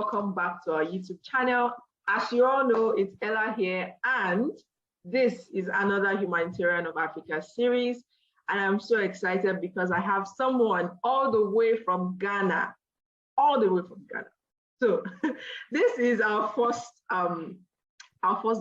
welcome back to our YouTube channel. As you all know, it's Ella here, and this is another Humanitarian of Africa series. And I'm so excited because I have someone all the way from Ghana, So this is our first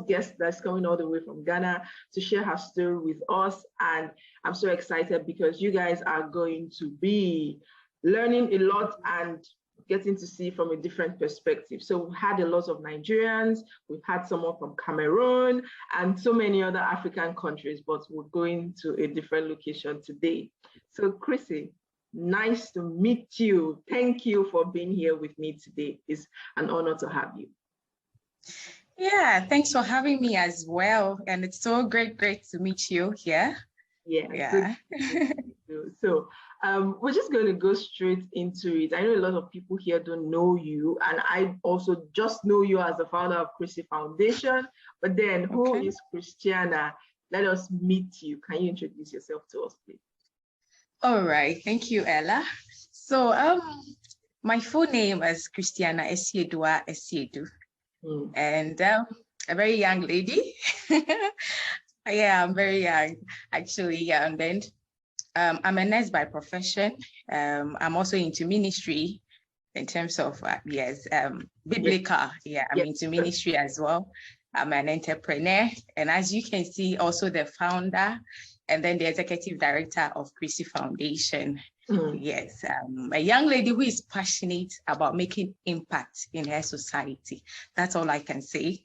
guest that's coming all the way from Ghana to share her story with us. And I'm so excited because you guys are going to be learning a lot and getting to see from a different perspective. So we've had a lot of Nigerians, we've had someone from Cameroon and so many other African countries, but we're going to a different location today. So Chrissy, nice to meet you. Thank you for being here with me today. It's an honor to have you. Yeah, thanks for having me as well. And it's so great to meet you here. Yeah. So we're just going to go straight into it. I know a lot of people here don't know you, and I also just know you as the founder of Chrissy Foundation. But then, who is Christiana? Let us meet you. Can you introduce yourself to us, please? All right, thank you, Ella. So my full name is Christiana Asiedua-Asiedu, and a very young lady. Yeah, I'm very young, actually. And then I'm a nurse by profession. I'm also into ministry in terms of, biblical. Yeah, I'm into ministry as well. I'm an entrepreneur. And as you can see, also the founder and then the executive director of Chrissy Foundation. Yes, a young lady who is passionate about making impact in her society. That's all I can say.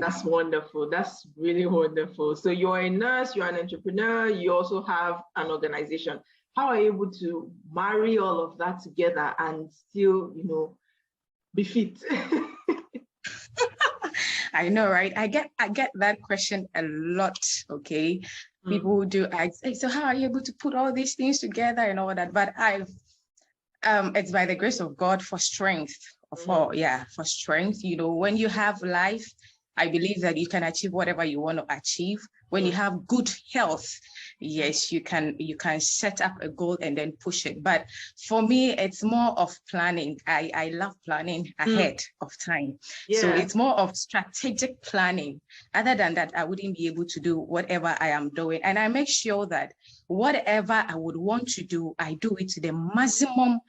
That's wonderful. That's really wonderful. So you're a nurse, you're an entrepreneur, you also have an organization. How are you able to marry all of that together and still, be fit? I know, right? I get that question a lot, okay? People do ask, hey, so how are you able to put all these things together and all that? But it's by the grace of God for strength, for strength. When you have life, I believe that you can achieve whatever you want to achieve. When you have good health, yes, you can set up a goal and then push it. But for me, it's more of planning. I love planning ahead of time. Yeah. So it's more of strategic planning. Other than that, I wouldn't be able to do whatever I am doing. And I make sure that whatever I would want to do, I do it to the maximum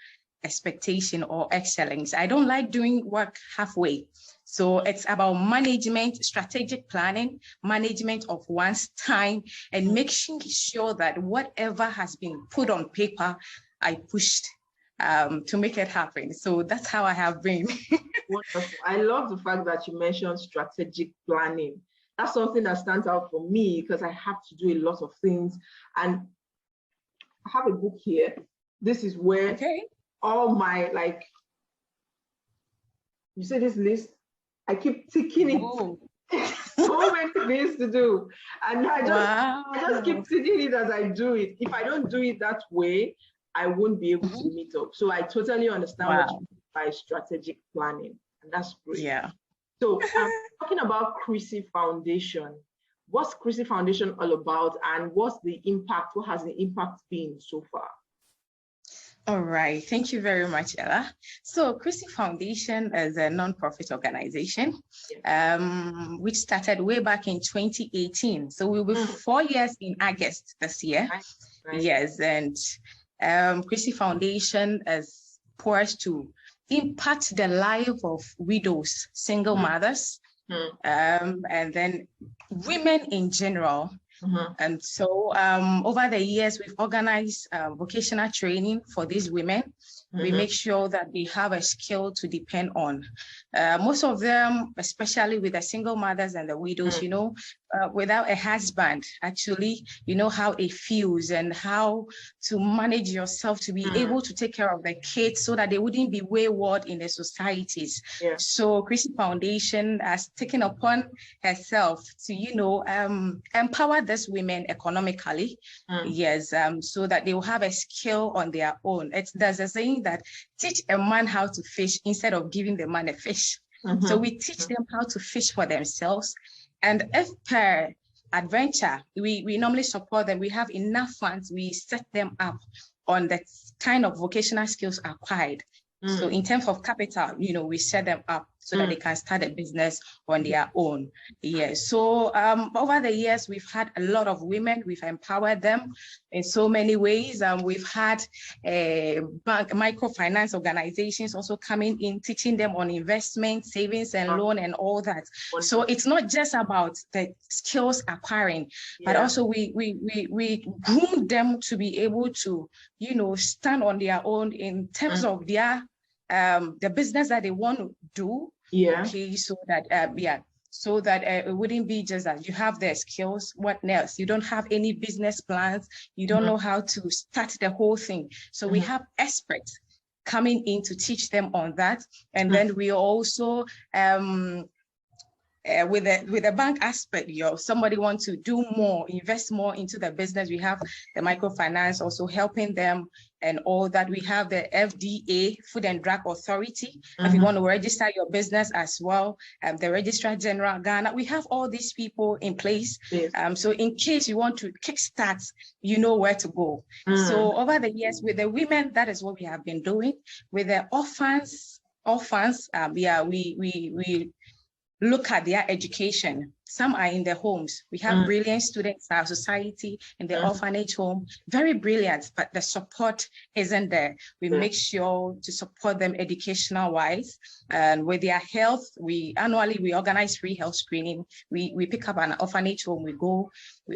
expectation or excellence. I don't like doing work halfway. So it's about management, strategic planning, management of one's time, and making sure that whatever has been put on paper, I pushed to make it happen. So that's how I have been. Wonderful. I love the fact that you mentioned strategic planning. That's something that stands out for me because I have to do a lot of things. And I have a book here. This is where all my, you see this list? I keep ticking it. So many things to do. And I just keep ticking it as I do it. If I don't do it that way, I won't be able to meet up. So I totally understand what you mean by strategic planning. And that's great. Yeah. So I'm talking about Chrissy Foundation. What's Chrissy Foundation all about, and what's the impact? What has the impact been so far? All right, thank you very much, Ella. So Chrissy Foundation is a non-profit organization, which started way back in 2018. So we'll be 4 years in August this year. Right. Yes, and Chrissy Foundation is poised to impact the life of widows, single mothers, and then women in general. And so over the years, we've organized vocational training for these women. We make sure that they have a skill to depend on. Most of them, especially with the single mothers and the widows, without a husband, actually, how it feels and how to manage yourself to be able to take care of the kids so that they wouldn't be wayward in the societies. Yeah. So Chrissy Foundation has taken upon herself to, empower these women economically, so that they will have a skill on their own. There's a saying that teach a man how to fish instead of giving the man a fish. So we teach them how to fish for themselves. And if per adventure, we normally support them. We have enough funds. We set them up on the kind of vocational skills acquired. So in terms of capital, we set them up so that they can start a business on their own. Yes. So over the years, we've had a lot of women. We've empowered them in so many ways. We've had microfinance organizations also coming in, teaching them on investment, savings and loan and all that. So it's not just about the skills acquiring, but also we groom them to be able to, stand on their own in terms of their the business that they want to do. Okay, so that it wouldn't be just that you have the skills. What else? You don't have any business plans. You don't know how to start the whole thing. So we have experts coming in to teach them on that, and then we also with the bank aspect, somebody wants to do more, invest more into the business. We have the microfinance also helping them and all that. We have the FDA, Food and Drug Authority, if you want to register your business as well, the Registrar General Ghana. We have all these people in place. So in case you want to kickstart, you know where to go. So over the years with the women, that is what we have been doing. With the orphans, we look at their education. Some are in their homes. We have brilliant students in our society in the orphanage home, very brilliant, but the support isn't there. We make sure to support them educational wise. And with their health, annually we organize free health screening. We pick up an orphanage home, we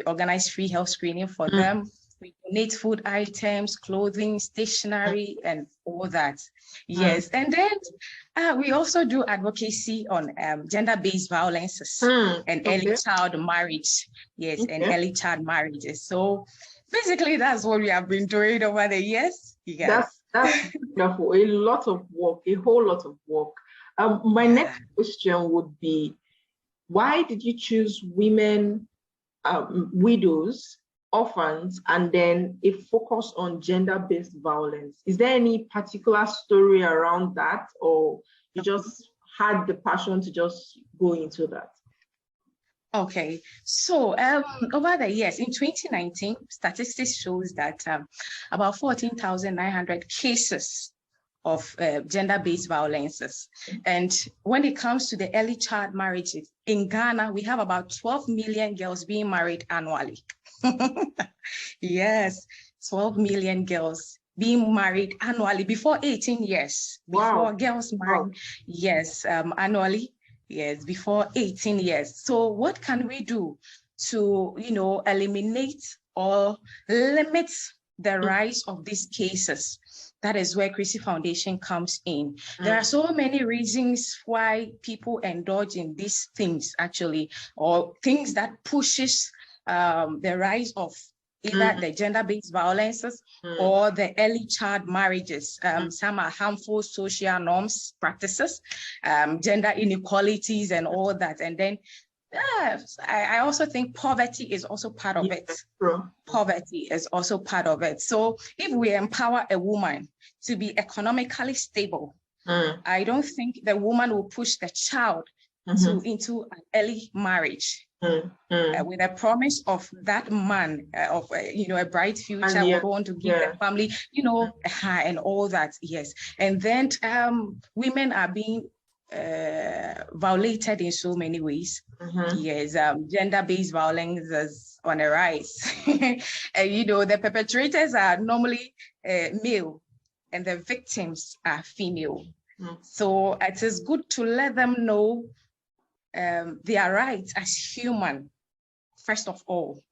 organize free health screening for them. We donate food items, clothing, stationery, and all that. Yes, and then we also do advocacy on gender-based violences and early child marriage. Yes, and early child marriages. So basically, that's what we have been doing over the years. That's wonderful. A lot of work, a whole lot of work. My next question would be, why did you choose women, widows, orphans, and then a focus on gender-based violence? Is there any particular story around that, or you just had the passion to just go into that? Okay, so over the years, in 2019, statistics shows that about 14,900 cases of gender-based violences. And when it comes to the early child marriages, in Ghana, we have about 12 million girls being married annually. Yes, 12 million girls being married annually before 18 years. Before girls married, yes, annually, yes, before 18 years. So what can we do to, eliminate or limit the rise of these cases? That is where Chrissy Foundation comes in. There are so many reasons why people indulge in these things, actually, or things that pushes the rise of either the gender-based violences or the early child marriages. Some are harmful social norms, practices, gender inequalities and all that. And then I also think poverty is also part of it. Poverty is also part of it. So if we empower a woman to be economically stable, I don't think the woman will push the child into an early marriage. With a promise of that man of a bright future, we want to give the family, and all that. Yes, and then women are being violated in so many ways. Yes, gender-based violence is on a rise. The perpetrators are normally male, and the victims are female. So it is good to let them know their rights as human, first of all,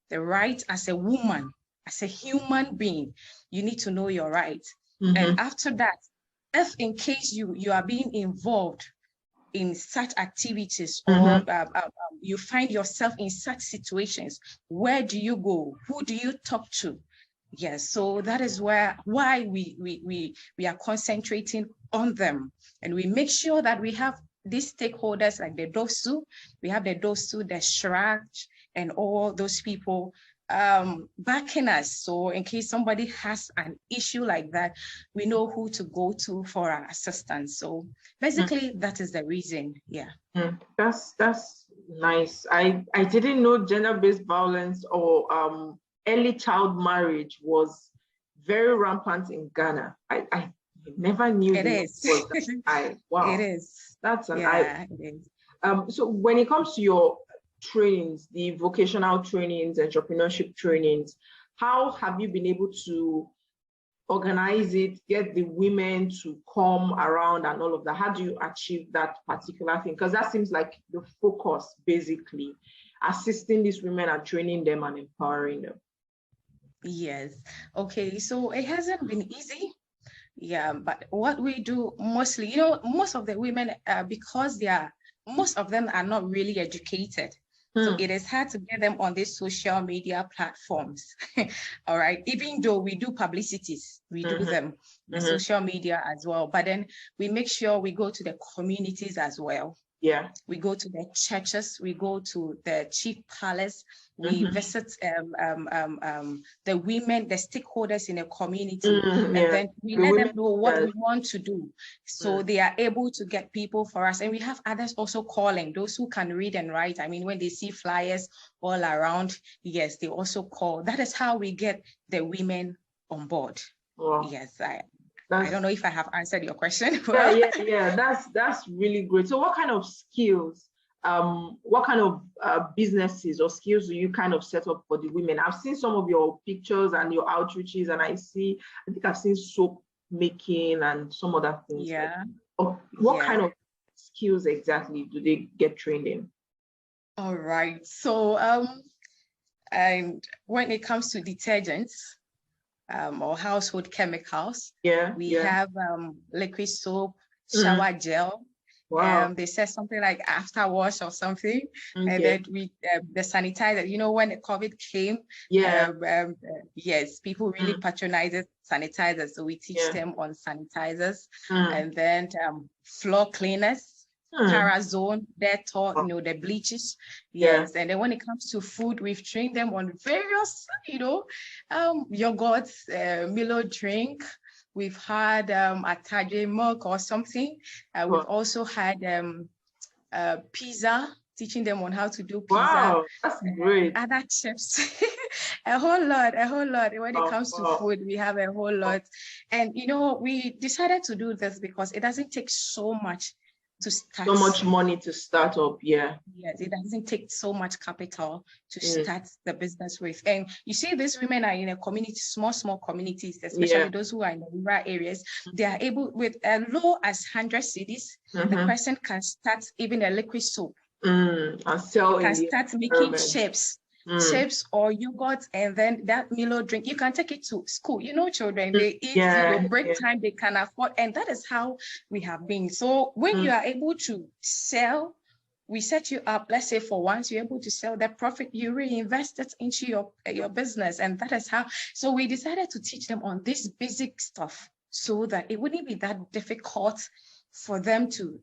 the right as a woman, as a human being. You need to know your rights. And after that, if in case you are being involved in such activities or you find yourself in such situations, where do you go? Who do you talk to? Yes, so that is why we are concentrating on them, and we make sure that we have these stakeholders like the DOSU, we have the DOSU, the SHRAG, and all those people backing us. So in case somebody has an issue like that, we know who to go to for our assistance. So basically, that is the reason. Yeah. That's nice. I didn't know gender-based violence or early child marriage was very rampant in Ghana. I I never knew it is. Was that high. Wow. It is. That's an eye. It is. So when it comes to your trainings, the vocational trainings, entrepreneurship trainings, how have you been able to organize it, get the women to come around and all of that? How do you achieve that particular thing? Because that seems like the focus, basically, assisting these women and training them and empowering them. Yes. Okay. So it hasn't been easy. Yeah. But what we do mostly, most of the women, because most of them are not really educated. So it is hard to get them on these social media platforms. All right. Even though we do publicities, we do them, the social media as well. But then we make sure we go to the communities as well. Yeah. We go to the churches, we go to the chief palace, we visit the women, the stakeholders in the community, and then we let them know what we want to do. So they are able to get people for us. And we have others also calling, those who can read and write. I mean, when they see flyers all around, yes, they also call. That is how we get the women on board. Wow. Yes, I don't know if I have answered your question. Yeah. That's really great. So what kind of skills, what kind of businesses or skills do you kind of set up for the women? I've seen some of your pictures and your outreaches, and I think I've seen soap making and some other things. Yeah. What kind of skills exactly do they get trained in? All right. So and when it comes to detergents, or household chemicals, we have liquid soap, shower gel. Wow. They said something like after wash or something, and then we the sanitizer. When the COVID came, yes, people really patronized sanitizers, so we teach them on sanitizers, and then floor cleaners. Parazone, Dettol, the bleaches, yes. And then when it comes to food, we've trained them on various, yogurts, Milo drink. We've had Atade milk or something. We've also had pizza, teaching them on how to do pizza. Wow, that's great. Other chips, a whole lot. When it comes to food, we have a whole lot. And, we decided to do this because it doesn't take so much to start. So much money to start up, Yes, it doesn't take so much capital to start the business with. And you see, these women are in a community, small communities, especially those who are in the rural areas. They are able, with as low as 100 cedis, the person can start even a liquid soap. And sell. Can start making chips or yogurt, and then that Milo drink, you can take it to school. Children, they eat, break time, they can afford, and that is how we have been. So when you are able to sell, we set you up, let's say for once you're able to sell that profit, you reinvest it into your business, and that is how. So we decided to teach them on this basic stuff so that it wouldn't be that difficult for them to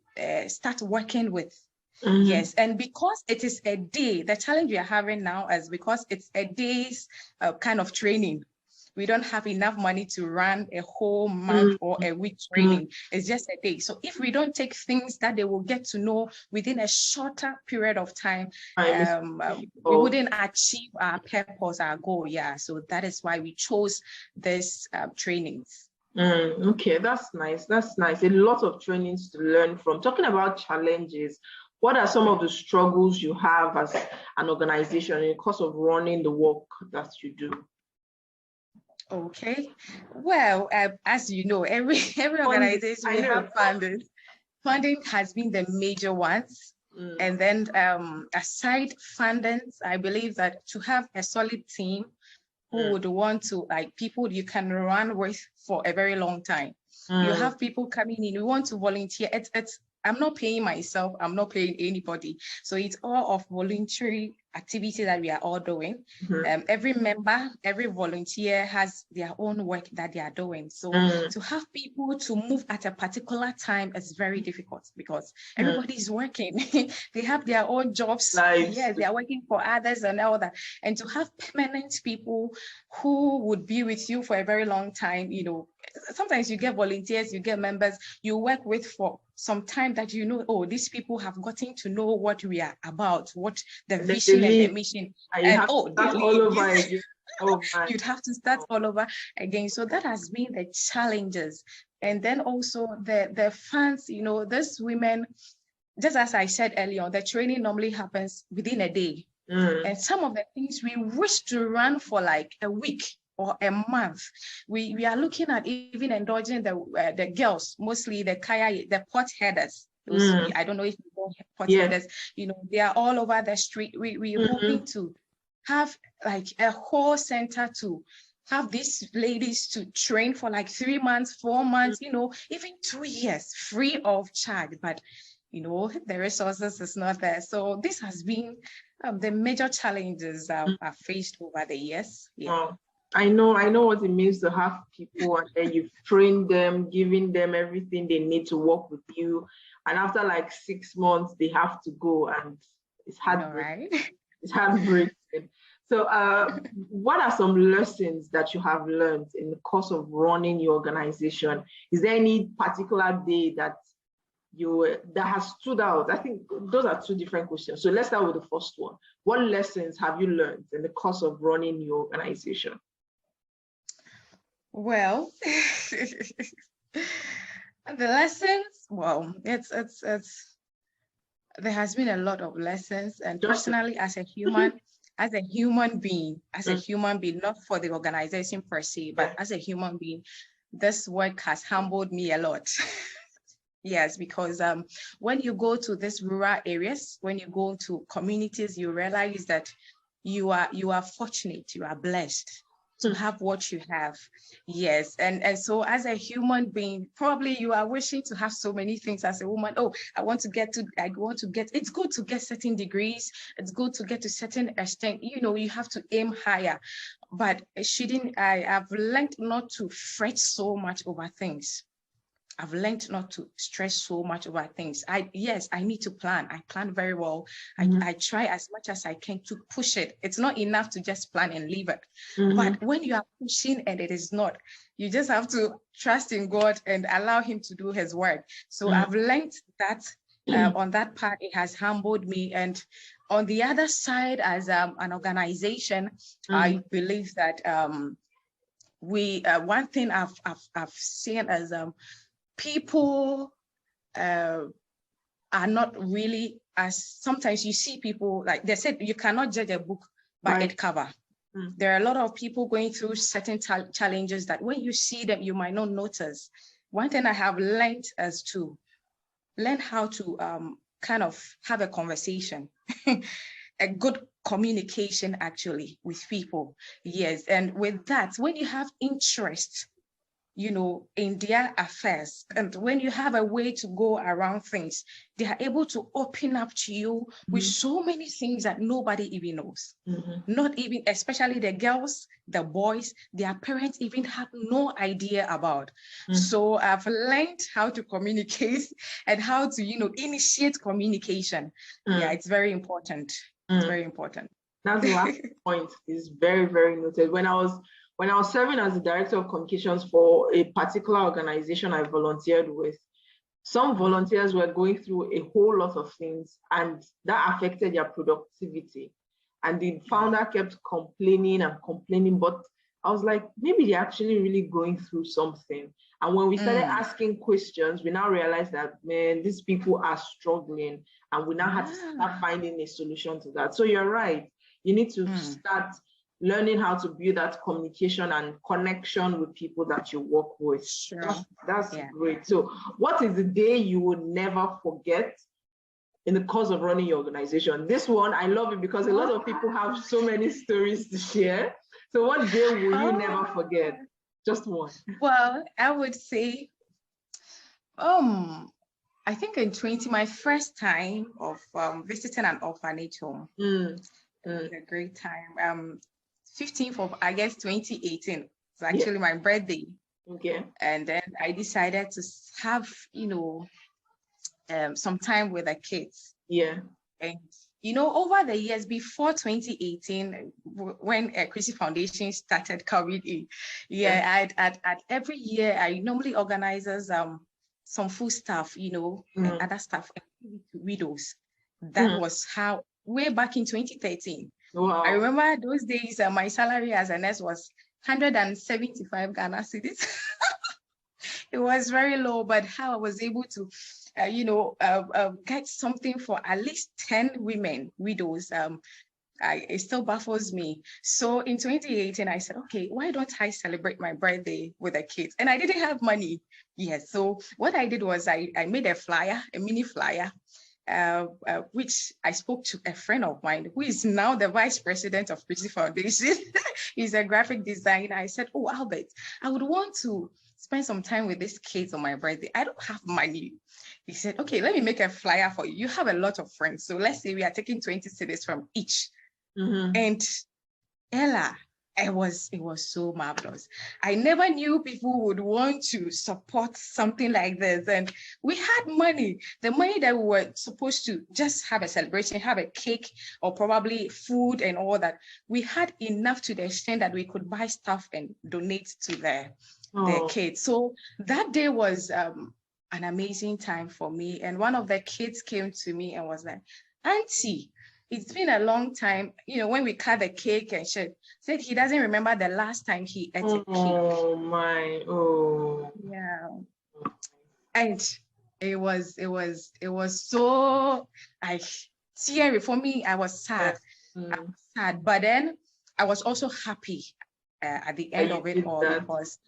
start working with. Yes, and because it is a day, the challenge we are having now is because it's a day's kind of training. We don't have enough money to run a whole month or a week training. It's just a day. So if we don't take things that they will get to know within a shorter period of time, we wouldn't achieve our purpose, our goal. Yeah, so that is why we chose this trainings. Okay, that's nice. A lot of trainings to learn from. Talking about challenges, what are some of the struggles you have as an organization in the course of running the work that you do? Okay, well, as you know, every organization we have funding. Funding has been the major ones. And then aside fundings, I believe that to have a solid team who would want to, like, people you can run with for a very long time. You have people coming in, we want to volunteer. I'm not paying myself, I'm not paying anybody. So it's all of voluntary activity that we are all doing. Every member, every volunteer has their own work that they are doing. So to have people to move at a particular time is very difficult because everybody is working. They have their own jobs. Nice. Yes, they are working for others and all that. And to have permanent people who would be with you for a very long time, sometimes you get volunteers, you get members you work with for some time that, oh, these people have gotten to know what we are about, what the And vision and the mission. And start all over again. Oh, you'd have to start all over again. So that has been the challenges. And then also the fans, these women, just as I said earlier, the training normally happens within a day. And some of the things we wish to run for like a week or a month. We are looking at even indulging the girls, mostly the pot headers. I don't know if you know pot headers. They are all over the street. We're hoping to have like a whole center to have these ladies to train for like 3 months, 4 months, even 2 years free of charge. But the resources is not there. So this has been the major challenges I've faced over the years. Yeah. Wow. I know what it means to have people, and then you've trained them, giving them everything they need to work with you. And after like 6 months, they have to go, and it's heartbreaking. Right? It's heartbreaking. So what are some lessons that you have learned in the course of running your organization? Is there any particular day that has stood out? I think those are two different questions. So let's start with the first one. What lessons have you learned in the course of running your organization? Well, the lessons, well, it's there has been a lot of lessons, and personally as a human being, not for the organization per se, but as a human being, this work has humbled me a lot. Yes, because when you go to these rural areas, when you go to communities, you realize that you are fortunate, you are blessed to have what you have. Yes, and so as a human being, probably you are wishing to have so many things as a woman. Oh, I want to get, it's good to get certain degrees, it's good to get to certain extent, you have to aim higher, but I've learned not to fret so much over things. I've learned not to stress so much over things. I need to plan. I plan very well. I try as much as I can to push it. It's not enough to just plan and leave it. But when you are pushing and it is not, you just have to trust in God and allow him to do his work. So I've learned that on that part, it has humbled me. And on the other side, as an organization, I believe that one thing I've seen as people are not really, as sometimes you see people, like they said, you cannot judge a book by its cover. There are a lot of people going through certain challenges that when you see them, you might not notice. One thing I have learned is to learn how to kind of have a conversation, a good communication actually with people. Yes, and with that, when you have interest, in their affairs, and when you have a way to go around things, they are able to open up to you with so many things that nobody even knows. Not even, especially the girls, the boys, their parents even have no idea about. So I've learned how to communicate and how to, initiate communication. Yeah, it's very important. It's very important. That last point is very, very noted. When I was serving as the director of communications for a particular organization I volunteered with, some volunteers were going through a whole lot of things, and that affected their productivity. And the founder kept complaining and complaining, but I was like, maybe they're actually really going through something. And when we started asking questions, we now realized that, man, these people are struggling, and we now have to start finding a solution to that. So you're right. You need to start learning how to build that communication and connection with people that you work with. Sure. That's great. So what is the day you will never forget in the course of running your organization? This one, I love it because a lot of people have so many stories to share. So what day will you never forget? Just one. Well, I would say, I think my first time of visiting an orphanage home. It was a great time. 15th of August 2018. It's actually my birthday. Okay. And then I decided to have, some time with the kids. Yeah. And, over the years before 2018, when Chrissy Foundation started coming in, at every year, I normally organize some food stuff, you know, and other stuff, to widows. That was how, way back in 2013. Wow. I remember those days, my salary as a nurse was 175 Ghana cedis. It was very low, but how I was able to, get something for at least 10 women, widows, it still baffles me. So in 2018, I said, okay, why don't I celebrate my birthday with the kids? And I didn't have money. Yes. So what I did was I made a flyer, a mini flyer, which I spoke to a friend of mine who is now the vice president of Chrissy Foundation. He's a graphic designer. I said, oh, Albert, I would want to spend some time with these kids on my birthday. I don't have money. He said, okay, let me make a flyer for you. You have a lot of friends. So let's say we are taking 20 cedis from each. And Ella, it was so marvelous. I never knew people would want to support something like this. And we had money, the money that we were supposed to just have a celebration, have a cake or probably food and all that. We had enough to the extent that we could buy stuff and donate to their kids. So that day was an amazing time for me. And one of the kids came to me and was like, Auntie, it's been a long time, you know, when we cut the cake and said he doesn't remember the last time he ate a cake. Oh my, yeah. And it was so teary for me. I was sad. I was sad, but then I was also happy at the end of it all, because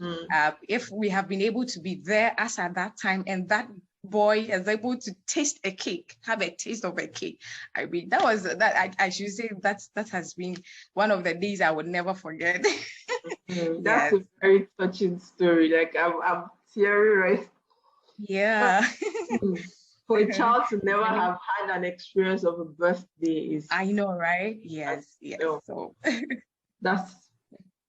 if we have been able to be there as at that time, and that boy is able to taste a cake, have a taste of a cake. I mean, that was that. I should say that has been one of the days I would never forget. That's a very touching story. Like I'm teary, right? Yeah. For a child to never have had an experience of a birthday is. I know, right? Yes. So that's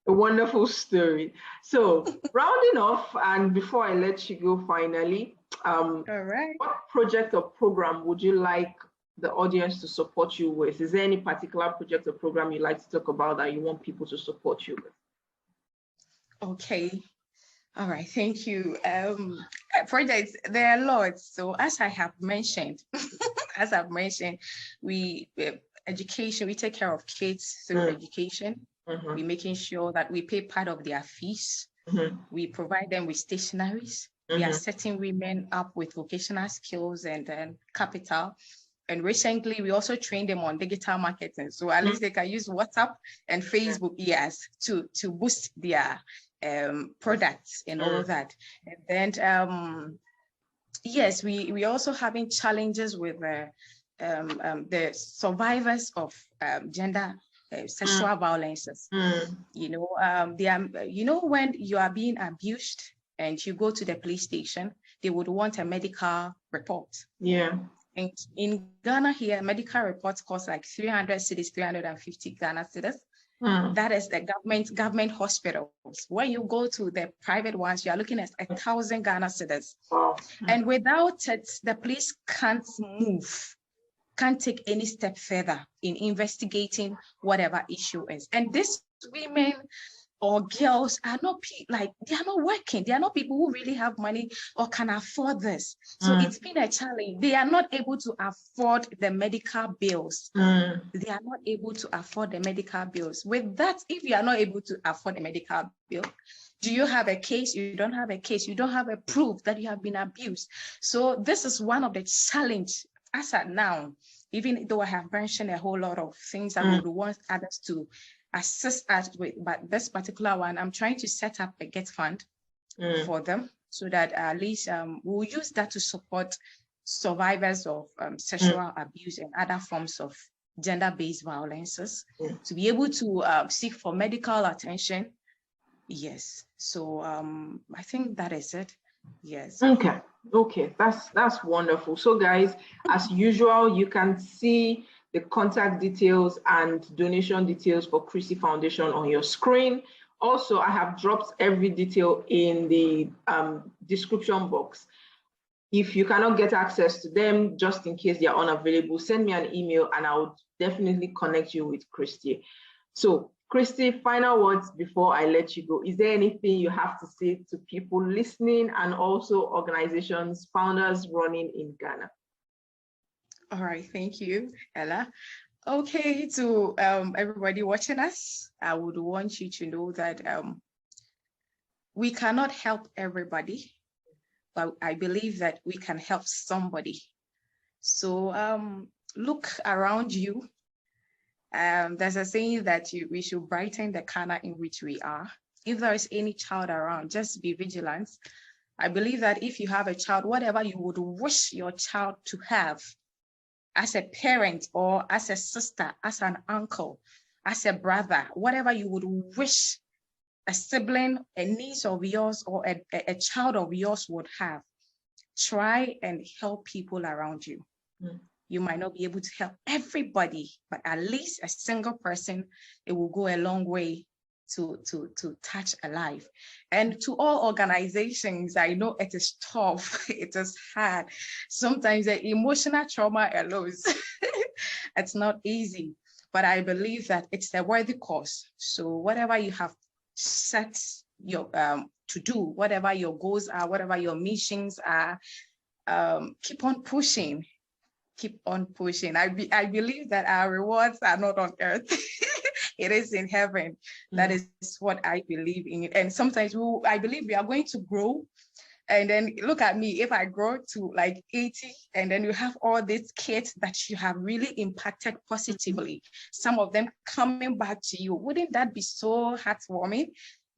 a wonderful story. So rounding off, and before I let you go, finally. All right. What project or program would you like the audience to support you with? Is there any particular project or program you'd like to talk about that you want people to support you with? Okay. All right. Thank you. Projects, there are lots. So as I have mentioned, we education, we take care of kids through education. We're making sure that we pay part of their fees. We provide them with stationaries. We are setting women up with vocational skills and capital. And recently, we also trained them on digital marketing. So at least they can use WhatsApp and Facebook, to boost their products and all that. And then, yes, we also having challenges with the survivors of gender sexual violences. You know, they are, you know, when you are being abused and you go to the police station, they would want a medical report. Yeah. And in Ghana here, medical reports cost like 300 cedis, 350 Ghana cedis. That is the government hospitals. When you go to the private ones, you are looking at 1,000 Ghana cedis. And without it, the police can't move, can't take any step further in investigating whatever issue is. And these women or girls are not like, they are not working. They are not people who really have money or can afford this. So it's been a challenge. They are not able to afford the medical bills. They are not able to afford the medical bills. With that, if you are not able to afford the medical bill, do you have a case? You don't have a case. You don't have a proof that you have been abused. So this is one of the challenges as at now, even though I have mentioned a whole lot of things I would want others to assist us with, but this particular one, I'm trying to set up a Get Fund for them so that at least we'll use that to support survivors of sexual abuse and other forms of gender-based violences to be able to seek for medical attention. Yes. So I think that is it. Yes. Okay, that's wonderful. So guys, as usual, you can see the contact details and donation details for Chrissy Foundation on your screen. Also, I have dropped every detail in the description box. If you cannot get access to them, just in case they are unavailable, send me an email and I will definitely connect you with Chrissy. So Chrissy, final words before I let you go. Is there anything you have to say to people listening and also organizations, founders running in Ghana? All right, thank you, Ella. Okay, to everybody watching us, I would want you to know that we cannot help everybody, but I believe that we can help somebody. So look around you. There's a saying that we should brighten the corner in which we are. If there is any child around, just be vigilant. I believe that if you have a child, whatever you would wish your child to have, as a parent or as a sister, as an uncle, as a brother, whatever you would wish a sibling, a niece of yours, or a child of yours would have, try and help people around you. You might not be able to help everybody, but at least a single person, it will go a long way to touch a life. And to all organizations, I know it is tough, it is hard. Sometimes the emotional trauma alone, it's not easy, but I believe that it's a worthy cause. So whatever you have set your to do, whatever your goals are, whatever your missions are, keep on pushing. Keep on pushing. I believe that our rewards are not on earth. It is in heaven. That is what I believe in. And sometimes I believe we are going to grow. And then look at me, if I grow to like 80, and then you have all these kids that you have really impacted positively, some of them coming back to you, wouldn't that be so heartwarming?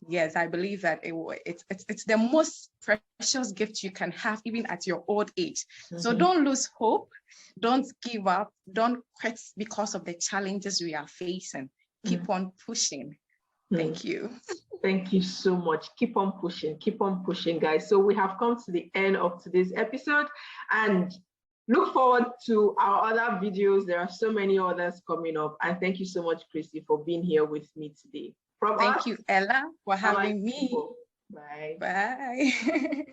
Yes, I believe that it's the most precious gift you can have even at your old age. So don't lose hope. Don't give up. Don't quit because of the challenges we are facing. Keep on pushing. Thank you. Thank you so much. Keep on pushing, guys. So we have come to the end of today's episode, and look forward to our other videos. There are so many others coming up. And thank you so much, Chrissy, for being here with me today. Thank you, Ella, for having me. Bye. Bye.